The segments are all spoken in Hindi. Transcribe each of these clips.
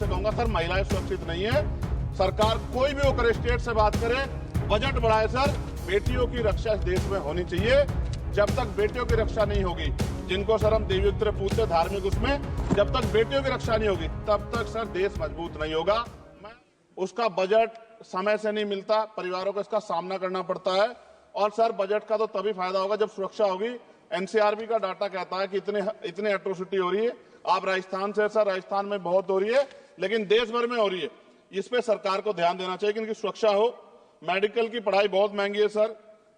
से कहूंगा सर महिलाएं सुरक्षित नहीं है। सरकार कोई भी वो करे, स्टेट से बात करे, बजट बढ़ाए सर, बेटियों की रक्षा इस देश में होनी चाहिए। जब तक बेटियों की रक्षा नहीं होगी, जिनको सर हम देवी उत्तर पूछते धार्मिक उसमें, जब तक बेटियों की रक्षा नहीं होगी तब तक सर देश मजबूत नहीं होगा। उसका बजट समय से नहीं मिलता, परिवारों को इसका सामना करना पड़ता है। और सर बजट का तो तभी फायदा होगा जब सुरक्षा होगी। एनसीआरबी का डाटा कहता है कि इतने एट्रोसिटी हो रही है। आप राजस्थान से सर, राजस्थान में बहुत हो रही है, लेकिन देश भर में हो रही है। इस पे सरकार को ध्यान देना चाहिए कि इनकी सुरक्षा हो। मेडिकल की पढ़ाई बहुत महंगी है सर,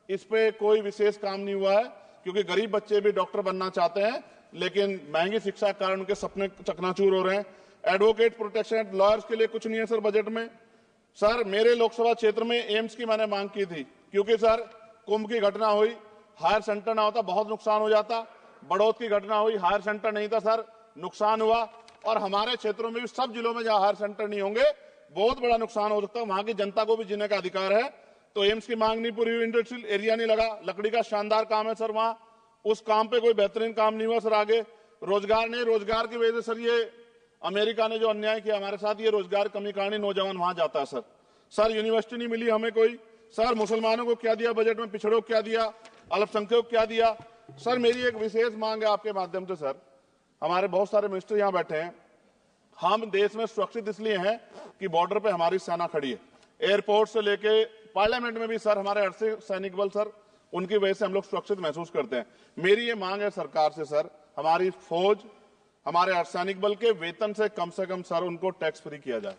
इस पे कोई विशेष काम नहीं हुआ है, क्योंकि गरीब बच्चे भी डॉक्टर बनना चाहते हैं, लेकिन महंगी शिक्षा के कारण उनके सपने चकनाचूर हो रहे हैं। एडवोकेट प्रोटेक्शन, लॉयर्स के लिए कुछ नहीं है सर बजट में। सर मेरे लोकसभा क्षेत्र में एम्स की मैंने मांग की थी, क्योंकि सर कुंभ की घटना हुई, हायर सेंटर ना होता बहुत नुकसान हो जाता। बड़ौद की घटना हुई, हायर सेंटर नहीं था सर, नुकसान हुआ। और हमारे क्षेत्रों में भी, सब जिलों में जहां हायर सेंटर नहीं होंगे, बहुत बड़ा नुकसान हो सकता है। वहां की जनता को भी जीने का अधिकार है। तो एम्स की मांग नहीं पूरी हुई, इंडस्ट्रियल एरिया नहीं लगा। लकड़ी का शानदार काम है सर वहां, उस काम पे कोई बेहतरीन काम नहीं हुआ सर। आगे रोजगार नहीं, रोजगार की वजह से सर ये अमेरिका ने जो अन्याय किया हमारे साथ, ये रोजगार कमी कारण नौजवान वहां जाता है सर। यूनिवर्सिटी नहीं मिली हमें कोई। सर मुसलमानों को क्या दिया बजट में, पिछड़ों को क्या दिया, अल्पसंख्यकों को क्या दिया। सर मेरी एक विशेष मांग है आपके माध्यम से सर, हमारे बहुत सारे मिनिस्टर यहां बैठे हैं। हम देश में सुरक्षित इसलिए हैं कि बॉर्डर पे हमारी सेना खड़ी है। एयरपोर्ट से लेके पार्लियामेंट में भी सर हमारे अर्धसैनिक सैनिक बल सर, उनकी वजह से हम लोग सुरक्षित महसूस करते हैं। मेरी ये मांग है सरकार से सर, हमारी फौज, हमारे अर्धसैनिक बल के वेतन से कम सर उनको टैक्स फ्री किया जाए।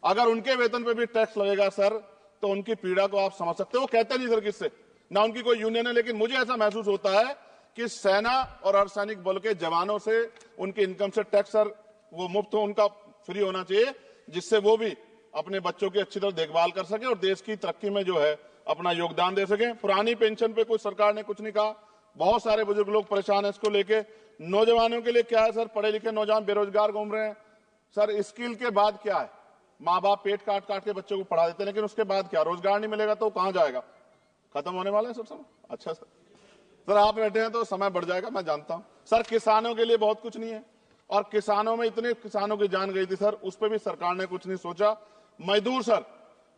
अगर उनके वेतन पे भी टैक्स लगेगा सर, तो उनकी पीड़ा को आप समझ सकते हो। वो कहते नहीं सर किससे, ना उनकी कोई यूनियन है, लेकिन मुझे ऐसा महसूस होता है कि सेना और अर्धसैनिक बल के जवानों से उनकी इनकम से टैक्स सर वो मुफ्त हो, उनका फ्री होना चाहिए, जिससे वो भी अपने बच्चों की अच्छी तरह देखभाल कर सके और देश की तरक्की में जो है अपना योगदान दे सके। पुरानी पेंशन पे कोई सरकार ने कुछ नहीं कहा, बहुत सारे बुजुर्ग लोग परेशान है इसको लेके। नौजवानों के लिए क्या है सर, पढ़े लिखे नौजवान बेरोजगार घूम रहे हैं सर। स्किल के बाद क्या है, माँ बाप पेट काट काट के बच्चों को पढ़ा देते हैं, लेकिन उसके बाद क्या, रोजगार नहीं मिलेगा तो कहां जाएगा, खत्म होने वाला है सर समय। अच्छा सर आप बैठे हैं तो समय बढ़ जाएगा, मैं जानता हूं सर। किसानों के लिए बहुत कुछ नहीं है, और किसानों में इतने किसानों की जान गई थी सर, उस पर भी सरकार ने कुछ नहीं सोचा। मजदूर सर,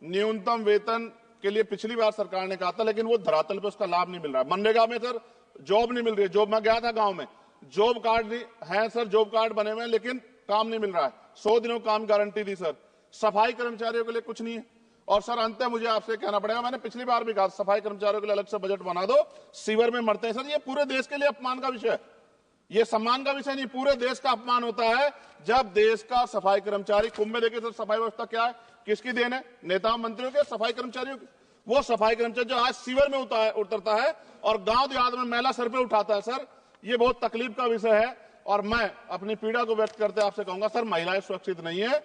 न्यूनतम वेतन के लिए पिछली बार सरकार ने कहा था, लेकिन वो धरातल पे उसका लाभ नहीं मिल रहा है। मनरेगा में सर जॉब नहीं मिल रही है। जॉब, मैं गया था गांव में, जॉब कार्ड है सर, जॉब कार्ड बने हुए हैं, लेकिन काम नहीं मिल रहा है। 100 दिनों काम गारंटी दी सर। सफाई कर्मचारियों के लिए कुछ नहीं है। और सर अंत में मुझे आपसे कहना पड़ेगा, मैंने पिछली बार भी कहा सफाई कर्मचारियों के लिए अलग से बजट बना दो, सीवर में मरते हैं सर। ये पूरे देश के लिए अपमान का विषय है, ये सम्मान का विषय नहीं, पूरे देश का अपमान होता है जब देश का सफाई कर्मचारी, कुंभ में देखिए सर सफाई व्यवस्था क्या है, किसकी देन है, नेताओं मंत्रियों के, सफाई कर्मचारियों की। वो सफाई कर्मचारी जो आज सीवर में उतरता है और गांव देहात में मैला सर पे उठाता है सर, ये बहुत तकलीफ का विषय है। और मैं अपनी पीड़ा को व्यक्त करते आपसे कहूंगा सर महिलाएं सुरक्षित नहीं है।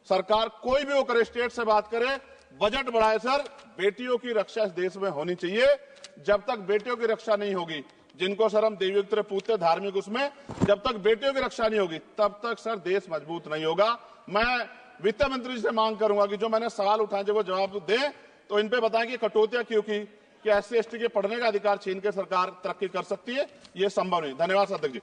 सरकार कोई भी वो करे, स्टेट से बात करे, बजट बढ़ाए सर, बेटियों की रक्षा इस देश में होनी चाहिए। जब तक बेटियों की रक्षा नहीं होगी, जिनको सर हम देवी उत्तर पूछते धार्मिक उसमें, जब तक बेटियों की रक्षा नहीं होगी तब तक सर देश मजबूत नहीं होगा। मैं वित्त मंत्री जी से मांग करूंगा कि जो मैंने सवाल उठाए जब वो जवाब दें, तो इन पे बताएं कि कटौतियां क्यों की, कि SC ST के पढ़ने का अधिकार छीन के सरकार तरक्की कर सकती है, ये संभव नहीं। धन्यवाद अध्यक्ष जी।